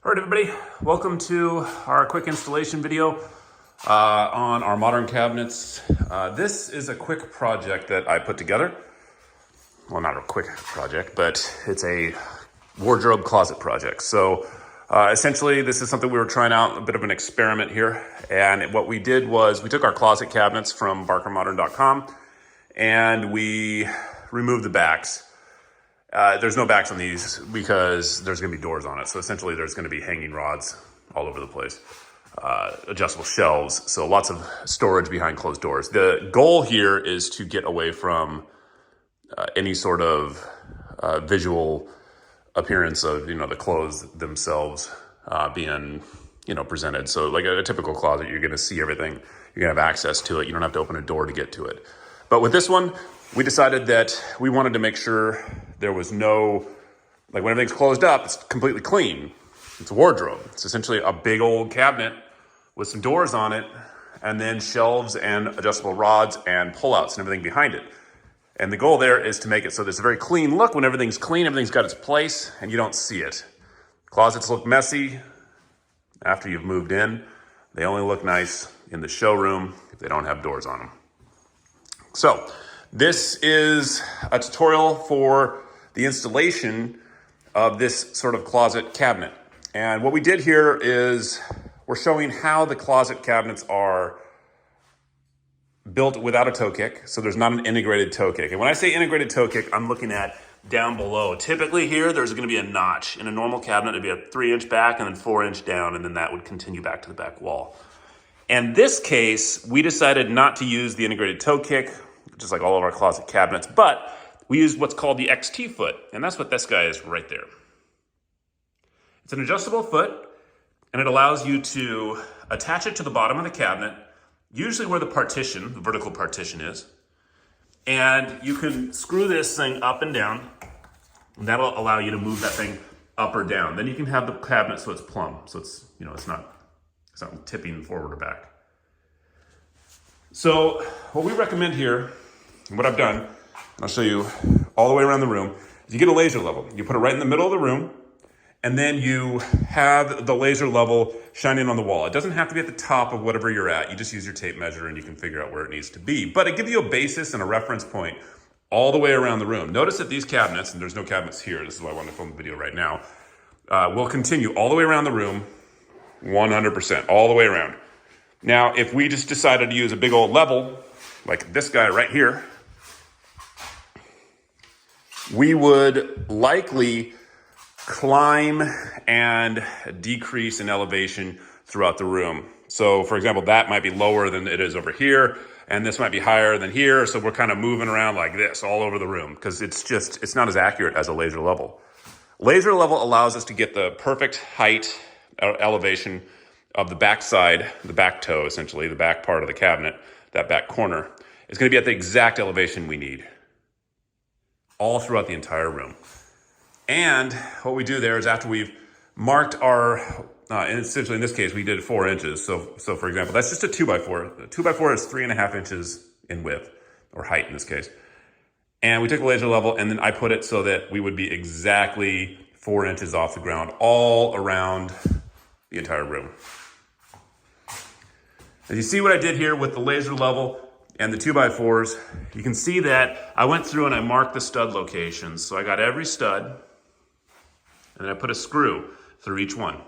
All right, everybody, welcome to our quick installation video on our modern cabinets. This is a quick project that I put together. Well, not a quick project, but it's a wardrobe closet project. So essentially, this is something we were trying out, a bit of an experiment here. And what we did was we took our closet cabinets from barkermodern.com and we removed the backs. There's no backs on these because there's gonna be doors on it. So essentially there's gonna be hanging rods all over the place, adjustable shelves. So lots of storage behind closed doors. The goal here is to get away from any sort of visual appearance of, the clothes themselves being, presented. So like a typical closet, you're gonna see everything. You're gonna have access to it. You don't have to open a door to get to it. But with this one, we decided that we wanted to make sure there was no, like when everything's closed up, it's completely clean. It's a wardrobe. It's essentially a big old cabinet with some doors on it and then shelves and adjustable rods and pullouts and everything behind it. And the goal there is to make it so there's a very clean look. When everything's clean, everything's got its place and you don't see it. Closets look messy after you've moved in. They only look nice in the showroom if they don't have doors on them. So this is a tutorial for the installation of this sort of closet cabinet. And what we did here is we're showing how the closet cabinets are built without a toe kick. So there's not an integrated toe kick. And when I say integrated toe kick, I'm looking at down below. Typically here, there's gonna be a notch. In a normal cabinet, it'd be a 3-inch back and then 4-inch down, and then that would continue back to the back wall. In this case, we decided not to use the integrated toe kick, just like all of our closet cabinets, but we used what's called the XTFOOT, and that's what this guy is right there. It's an adjustable foot, and it allows you to attach it to the bottom of the cabinet, usually where the partition, the vertical partition is, and you can screw this thing up and down, and that'll allow you to move that thing up or down. Then you can have the cabinet so it's plumb, so it's, it's not tipping forward or back. So what we recommend here, and what I've done, and I'll show you all the way around the room, is you get a laser level. You put it right in the middle of the room, and then you have the laser level shining on the wall. It doesn't have to be at the top of whatever you're at. You just use your tape measure and you can figure out where it needs to be. But it gives you a basis and a reference point all the way around the room. Notice that these cabinets, and there's no cabinets here, this is why I want to film the video right now, will continue all the way around the room, 100%, all the way around. Now, if we just decided to use a big old level, like this guy right here, we would likely climb and decrease in elevation throughout the room. So for example, that might be lower than it is over here, and this might be higher than here. So we're kind of moving around like this all over the room because it's not as accurate as a laser level. Laser level allows us to get the perfect height elevation of the back side, the back toe, essentially, the back part of the cabinet, that back corner, is going to be at the exact elevation we need all throughout the entire room. And what we do there is after we've marked our, and essentially in this case, we did 4 inches. So for example, that's just a 2x4. A 2x4 is 3.5 inches in width, or height in this case. And we took a laser level and then I put it so that we would be exactly 4 inches off the ground all around the entire room. As you see what I did here with the laser level and the 2x4s, you can see that I went through and I marked the stud locations. So I got every stud, and then I put a screw through each one.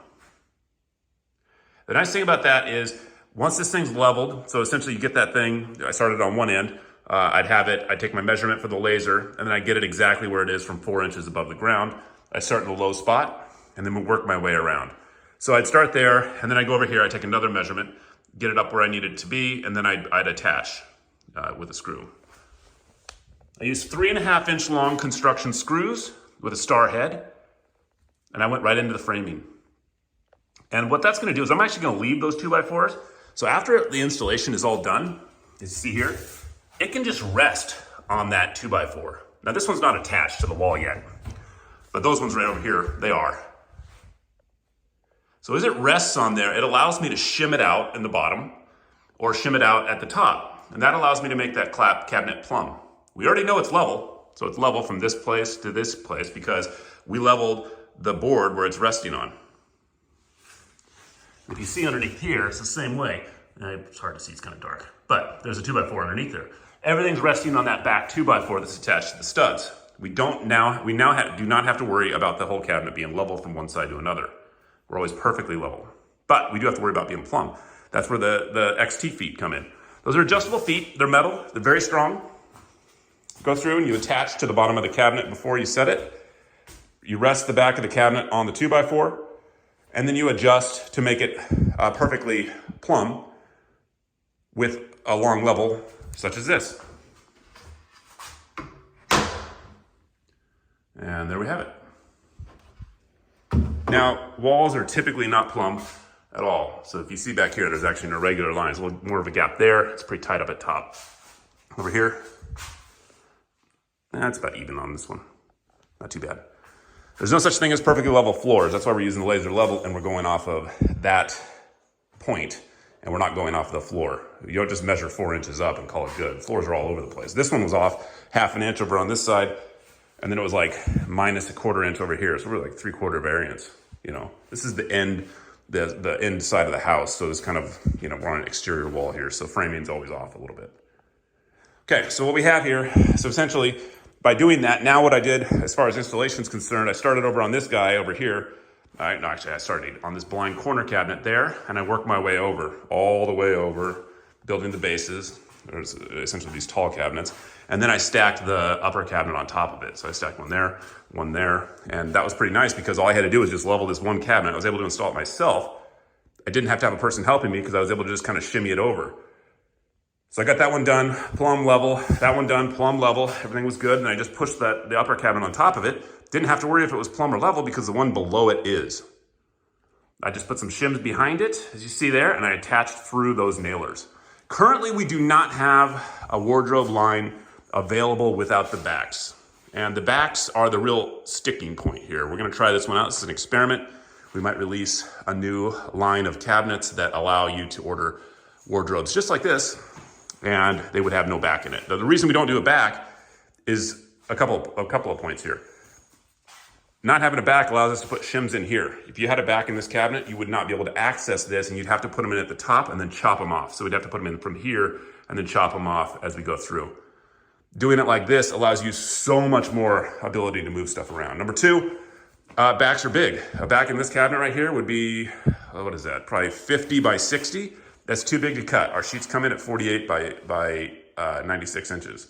The nice thing about that is once this thing's leveled, so essentially you get that thing, I started on one end, I'd take my measurement for the laser, and then I get it exactly where it is from 4 inches above the ground. I start in the low spot, and then work my way around. So I'd start there, and then I go over here, I take another measurement, get it up where I need it to be, and then I'd attach with a screw. I used 3.5-inch long construction screws with a star head, and I went right into the framing. And what that's gonna do is I'm actually gonna leave those 2x4s. So after the installation is all done, as you see here, it can just rest on that 2x4. Now this one's not attached to the wall yet, but those ones right over here, they are. So as it rests on there, it allows me to shim it out in the bottom or shim it out at the top. And that allows me to make that cabinet plumb. We already know it's level, so it's level from this place to this place because we leveled the board where it's resting on. If you see underneath here, it's the same way. It's hard to see, it's kind of dark, but there's a 2x4 underneath there. Everything's resting on that back 2x4 that's attached to the studs. We do not have to worry about the whole cabinet being level from one side to another. We're always perfectly level, but we do have to worry about being plumb. That's where the XT feet come in. Those are adjustable feet. They're metal. They're very strong. Go through and you attach to the bottom of the cabinet before you set it. You rest the back of the cabinet on the 2x4, and then you adjust to make it perfectly plumb with a long level such as this. And there we have it. Now, walls are typically not plumb at all. So if you see back here, there's actually an irregular line. There's a little more of a gap there. It's pretty tight up at top. Over here, that's about even on this one. Not too bad. There's no such thing as perfectly level floors. That's why we're using the laser level, and we're going off of that point, and we're not going off the floor. You don't just measure 4 inches up and call it good. Floors are all over the place. This one was off 1/2 inch over on this side, and then it was like -1/4 inch over here. So we're like 3/4 variance. You know, this is the end side of the house. So this kind of, you know, we're on an exterior wall here. So framing's always off a little bit. Okay, so what we have here, so essentially by doing that, now what I did as far as installation is concerned, I started over on this guy over here. I started on this blind corner cabinet there, and I worked my way over, all the way over, building the bases. There's essentially these tall cabinets. And then I stacked the upper cabinet on top of it. So I stacked one there, and that was pretty nice because all I had to do was just level this one cabinet. I was able to install it myself. I didn't have to have a person helping me because I was able to just kind of shimmy it over. So I got that one done, plumb level, that one done, plumb level, everything was good. And I just pushed the upper cabinet on top of it. Didn't have to worry if it was plumb or level because the one below it is. I just put some shims behind it, as you see there, and I attached through those nailers. Currently, we do not have a wardrobe line available without the backs. And the backs are the real sticking point here. We're gonna try this one out. This is an experiment. We might release a new line of cabinets that allow you to order wardrobes just like this, and they would have no back in it. Now, the reason we don't do a back is a couple of points here. Not having a back allows us to put shims in here. If you had a back in this cabinet, you would not be able to access this, and you'd have to put them in at the top and then chop them off. So we'd have to put them in from here and then chop them off as we go through. Doing it like this allows you so much more ability to move stuff around. Number two, backs are big. A back in this cabinet right here would be, what is that? Probably 50 by 60. That's too big to cut. Our sheets come in at 48 by 96 inches.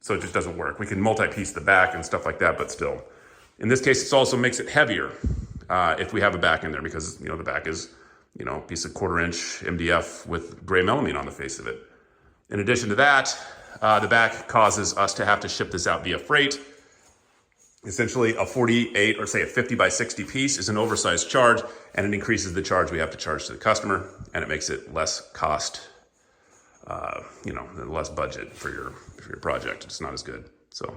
So it just doesn't work. We can multi-piece the back and stuff like that, but still. In this case, it also makes it heavier if we have a back in there because, you know, the back is, you know, a piece of 1/4 inch MDF with gray melamine on the face of it. In addition to that, the back causes us to have to ship this out via freight. Essentially a 48 or say a 50 by 60 piece is an oversized charge, and it increases the charge we have to charge to the customer, and it makes it less cost, you know, less budget for your project. It's not as good. So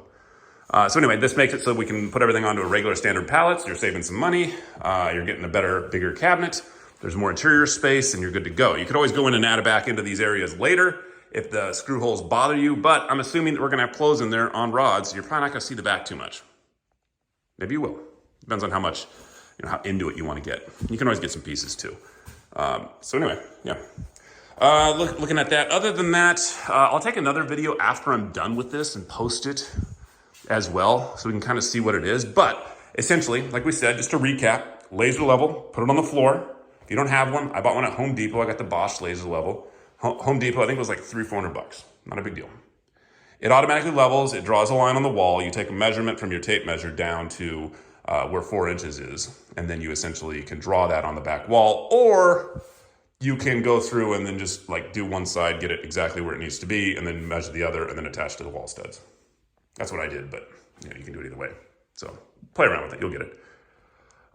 anyway, this makes it so we can put everything onto a regular standard pallet. So you're saving some money. You're getting a better, bigger cabinet. There's more interior space, and you're good to go. You could always go in and add a back into these areas later if the screw holes bother you, but I'm assuming that we're gonna have clothes in there on rods. So you're probably not gonna see the back too much. Maybe you will. Depends on how much, you know, how into it you want to get. You can always get some pieces too. So anyway, yeah. Looking at that. Other than that, I'll take another video after I'm done with this and post it as well, so we can kind of see what it is. But essentially, like we said, just to recap, laser level, put it on the floor. If you don't have one, I bought one at Home Depot. I got the Bosch laser level. Home Depot, I think it was like $300-400. Not a big deal. It automatically levels, it draws a line on the wall, you take a measurement from your tape measure down to where 4 inches is, and then you essentially can draw that on the back wall, or you can go through and then just like do one side, get it exactly where it needs to be, and then measure the other, and then attach to the wall studs. That's what I did, but you know, you can do it either way. So play around with it, you'll get it.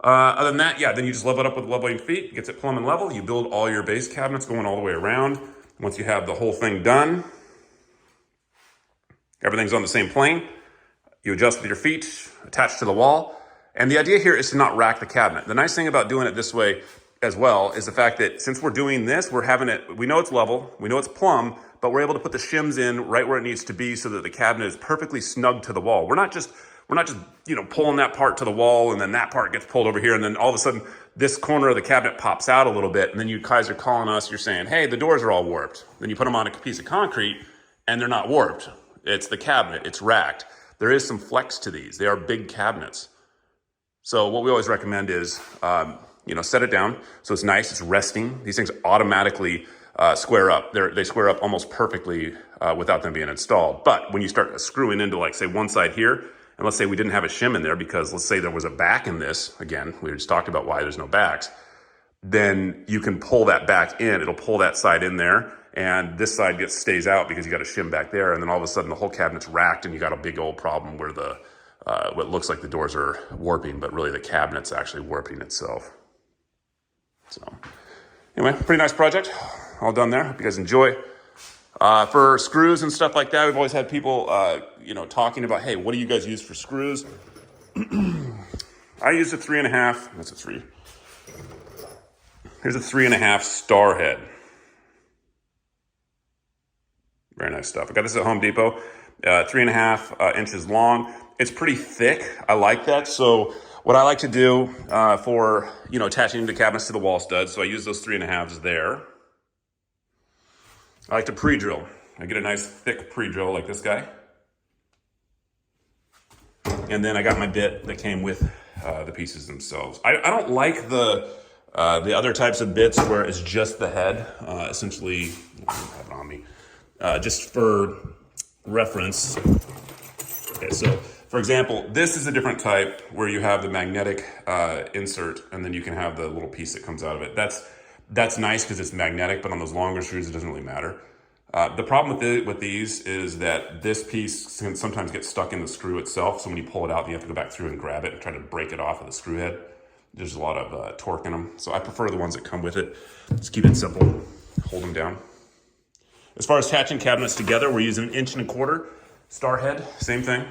Other than that, yeah, then you just level it up with leveling feet, it gets it plumb and level, you build all your base cabinets going all the way around. Once you have the whole thing done, everything's on the same plane. You adjust with your feet, attach to the wall. And the idea here is to not rack the cabinet. The nice thing about doing it this way as well is the fact that since we're doing this, we're having it, we know it's level, we know it's plumb, but we're able to put the shims in right where it needs to be so that the cabinet is perfectly snug to the wall. We're not just we're not just, pulling that part to the wall and then that part gets pulled over here. And then all of a sudden this corner of the cabinet pops out a little bit. And then you guys are calling us, you're saying, hey, the doors are all warped. Then you put them on a piece of concrete and they're not warped. It's the cabinet, it's racked. There is some flex to these. They are big cabinets. So what we always recommend is, set it down so it's nice, it's resting. These things automatically square up. They square up almost perfectly without them being installed. But when you start screwing into, like, say, one side here, and let's say we didn't have a shim in there because let's say there was a back in this, again, we just talked about why there's no backs, then you can pull that back in. It'll pull that side in there, and this side stays out because you got a shim back there, and then all of a sudden the whole cabinet's racked and you got a big old problem where what looks like the doors are warping, but really the cabinet's actually warping itself. So anyway, pretty nice project. All done there. Hope you guys enjoy. For screws and stuff like that, we've always had people, talking about, hey, what do you guys use for screws? I use a 3.5. That's a 3. Here's a 3.5 star head. Very nice stuff. I got this at Home Depot. 3.5 inches long. It's pretty thick. I like that. So what I like to do for, attaching the cabinets to the wall studs, so I use those 3.5s there. I like to pre-drill. I get a nice thick pre-drill like this guy. And then I got my bit that came with the pieces themselves. I don't like the other types of bits where it's just the head. Essentially, I don't have it on me. Just for reference. Okay, so for example, this is a different type where you have the magnetic insert and then you can have the little piece that comes out of it. That's nice because it's magnetic, but on those longer screws, it doesn't really matter. The problem with these is that this piece can sometimes get stuck in the screw itself. So when you pull it out, you have to go back through and grab it and try to break it off of the screw head. There's a lot of torque in them. So I prefer the ones that come with it. Just keep it simple, hold them down. As far as attaching cabinets together, we're using 1.25 inch star head, same thing.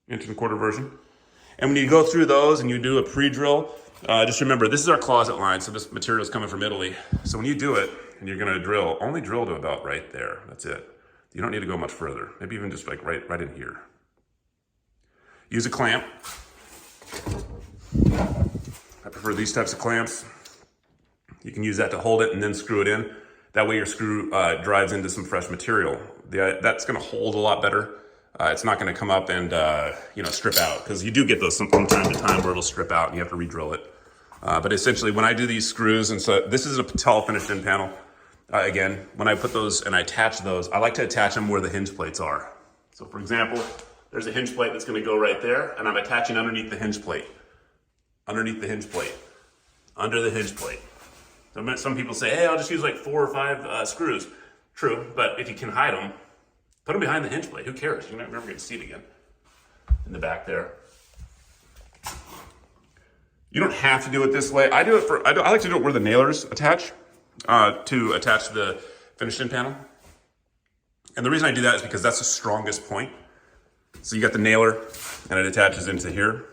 1.25 inch version. And when you go through those and you do a pre-drill, just remember, this is our closet line, so this material is coming from Italy. So when you do it, and you're gonna drill, only drill to about right there. That's it. You don't need to go much further. Maybe even just like right in here. Use a clamp. I prefer these types of clamps. You can use that to hold it and then screw it in. That way your screw drives into some fresh material. That's gonna hold a lot better. It's not going to come up and, strip out, because you do get those from time to time where it'll strip out and you have to re-drill it. But essentially, when I do these screws, and so this is a Patel finished in panel. Again, when I put those and I attach those, I like to attach them where the hinge plates are. So for example, there's a hinge plate that's going to go right there, and I'm attaching underneath the hinge plate. Underneath the hinge plate. Under the hinge plate. Some people say, hey, I'll just use like 4 or 5 screws. True, but if you can hide them, put them behind the hinge plate. Who cares? You're never going to see it again. In the back there. You don't have to do it this way. I like to do it where the nailers attach to attach the finished in panel. And the reason I do that is because that's the strongest point. So you got the nailer and it attaches into here.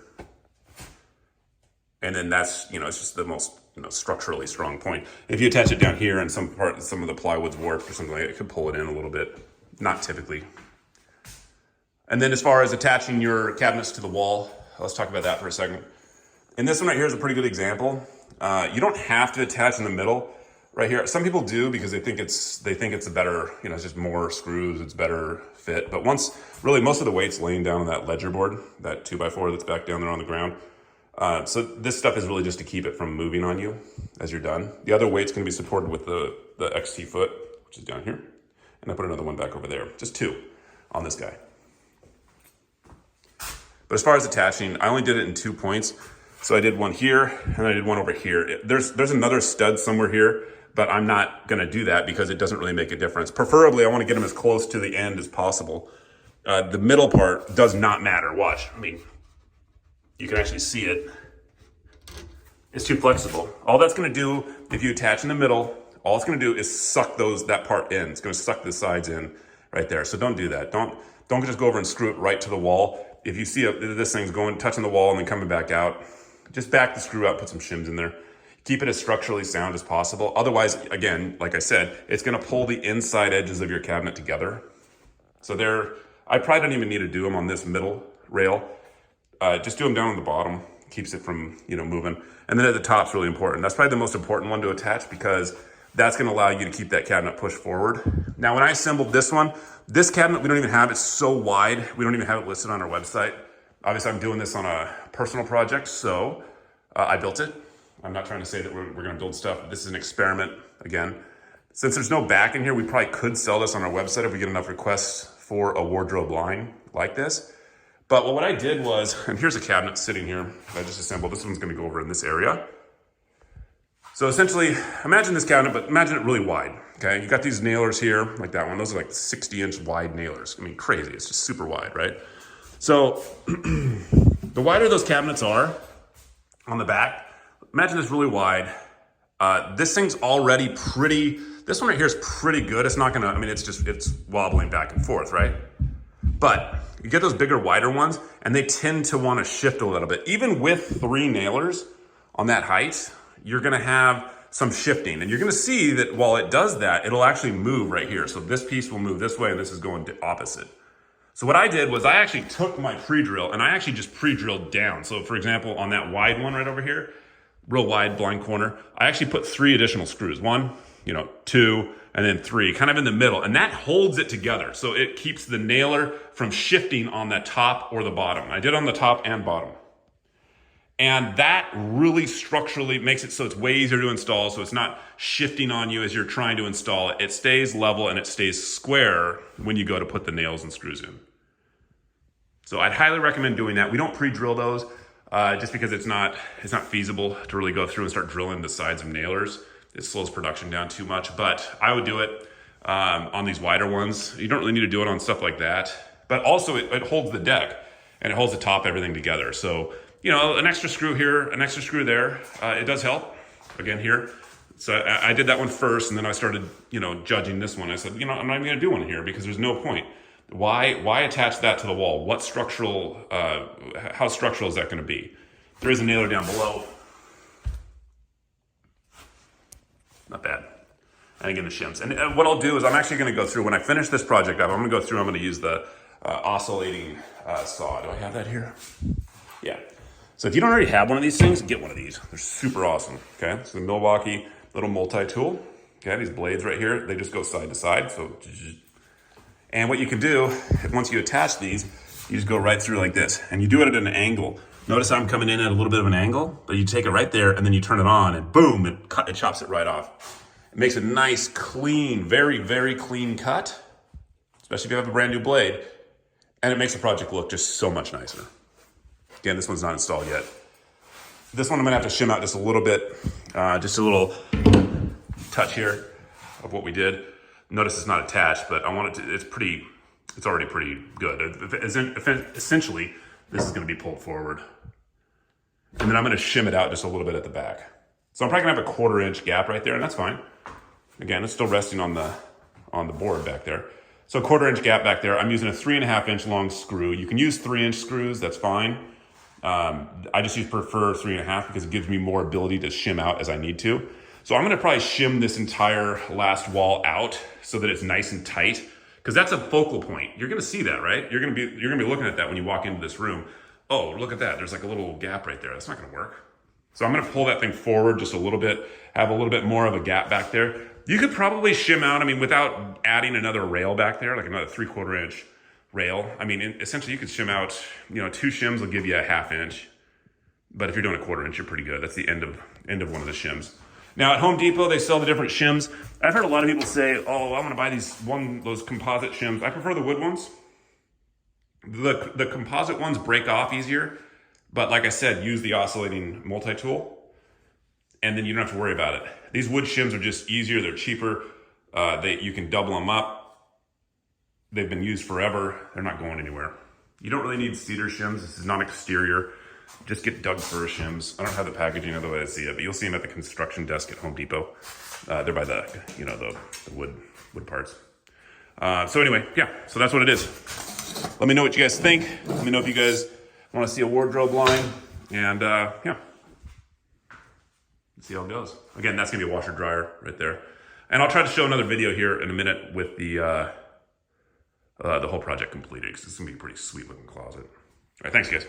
And then that's, it's just the most, structurally strong point. If you attach it down here and some of the plywood's warped or something like that, it could pull it in a little bit. Not typically. And then as far as attaching your cabinets to the wall, let's talk about that for a second. And this one right here is a pretty good example. You don't have to attach in the middle right here. Some people do because they think it's a better, it's just more screws, it's better fit. But most of the weight's laying down on that ledger board, that 2x4 that's back down there on the ground. So this stuff is really just to keep it from moving on you as you're done. The other weight's gonna be supported with the XTFOOT, which is down here. And I put another one back over there, just 2 on this guy. But as far as attaching, I only did it in 2 points. So I did one here and I did one over here. There's another stud somewhere here, but I'm not gonna do that because it doesn't really make a difference. Preferably, I wanna get them as close to the end as possible. The middle part does not matter. Watch, you can actually see it. It's too flexible. All that's gonna do, if you attach in the middle, all it's gonna do is suck that part in. It's gonna suck the sides in right there. So don't do that. Don't just go over and screw it right to the wall. If you see this thing's touching the wall and then coming back out, just back the screw out, put some shims in there. Keep it as structurally sound as possible. Otherwise, again, like I said, it's gonna pull the inside edges of your cabinet together. So I probably don't even need to do them on this middle rail. Just do them down on the bottom, keeps it from, moving. And then at the top's really important. That's probably the most important one to attach because that's gonna allow you to keep that cabinet pushed forward. Now, when I assembled this one, this cabinet, we don't even have, it's so wide, we don't even have it listed on our website. Obviously, I'm doing this on a personal project, so I built it. I'm not trying to say that we're gonna build stuff. This is an experiment, again. Since there's no back in here, we probably could sell this on our website if we get enough requests for a wardrobe line like this. But what I did was, and here's a cabinet sitting here that I just assembled. This one's gonna go over in this area. So essentially, imagine this cabinet, but imagine it really wide, okay? You got these nailers here, like that one. Those are like 60-inch wide nailers. I mean, crazy, it's just super wide, right? So the wider those cabinets are on the back, imagine it's really wide. This thing's already pretty, this one right here is pretty good. It's not gonna, I mean, it's wobbling back and forth, right? But you get those bigger, wider ones, and they tend to wanna shift a little bit. Even with 3 nailers on that height, you're gonna have some shifting. And you're gonna see that while it does that, it'll actually move right here. So this piece will move this way and this is going the opposite. So what I did was I actually took my pre-drill and I actually just pre-drilled down. So for example, on that wide one right over here, real wide blind corner, I actually put 3 additional screws. 1, 2, and then 3, kind of in the middle. And that holds it together. So it keeps the nailer from shifting on the top or the bottom. I did on the top and bottom. And that really structurally makes it so it's way easier to install. So it's not shifting on you as you're trying to install it. It stays level and it stays square when you go to put the nails and screws in. So I'd highly recommend doing that. We don't pre-drill those just because it's not feasible to really go through and start drilling the sides of nailers. It slows production down too much, but I would do it on these wider ones. You don't really need to do it on stuff like that, but also it holds the deck and it holds the top, everything together. So, an extra screw here, an extra screw there, it does help, again here. So I did that one first and then I started, judging this one. I said, I'm not even gonna do one here because there's no point. Why attach that to the wall? What structural, how structural is that gonna be? There is a nailer down below. Not bad. And again, the shims. And what I'll do is I'm actually gonna go through, when I finish this project up, I'm gonna use the oscillating saw. Do I have that here? Yeah. So if you don't already have one of these things, get one of these. They're super awesome, okay? So the Milwaukee little multi-tool, okay? These blades right here, they just go side to side, so. And what you can do, once you attach these, you just go right through like this, and you do it at an angle. Notice I'm coming in at a little bit of an angle, but you take it right there, and then you turn it on, and boom, it chops it right off. It makes a nice, clean, very, very clean cut, especially if you have a brand new blade, and it makes the project look just so much nicer. Again, this one's not installed yet. This one I'm gonna have to shim out just a little bit, just a little touch here of what we did. Notice it's not attached, but I want it to, it's already pretty good. Essentially, this is gonna be pulled forward. And then I'm gonna shim it out just a little bit at the back. So I'm probably gonna have a 1/4 inch gap right there, and that's fine. Again, it's still resting on the board back there. So a 1/4 inch gap back there. I'm using a 3.5 inch long screw. You can use 3-inch screws, that's fine. I just prefer 3.5 because it gives me more ability to shim out as I need to. So I'm gonna probably shim this entire last wall out so that it's nice and tight, because that's a focal point. You're gonna see that, right? You're gonna be looking at that when you walk into this room. Oh, look at that, there's like a little gap right there. That's not gonna work. So I'm gonna pull that thing forward just a little bit, have a little bit more of a gap back there. You could probably shim out, without adding another rail back there, like another 3/4 inch rail. Essentially you could shim out, 2 shims will give you a 1/2 inch. But if you're doing a 1/4 inch, you're pretty good. That's the end of one of the shims. Now at Home Depot, they sell the different shims. I've heard a lot of people say, oh, I'm gonna buy those composite shims. I prefer the wood ones. The composite ones break off easier, but like I said, use the oscillating multi-tool, and then you don't have to worry about it. These wood shims are just easier, they're cheaper. You can double them up. They've been used forever. They're not going anywhere. You don't really need cedar shims. This is not exterior. Just get Doug fir shims. I don't have the packaging otherwise I see it, but you'll see them at the construction desk at Home Depot. They're by the wood parts. So anyway, yeah, so that's what it is. Let me know what you guys think. Let me know if you guys want to see a wardrobe line, and yeah. Let's see how it goes. Again, that's gonna be a washer dryer right there. And I'll try to show another video here in a minute with the the whole project completed, because it's gonna be a pretty sweet looking closet. All right, thanks guys.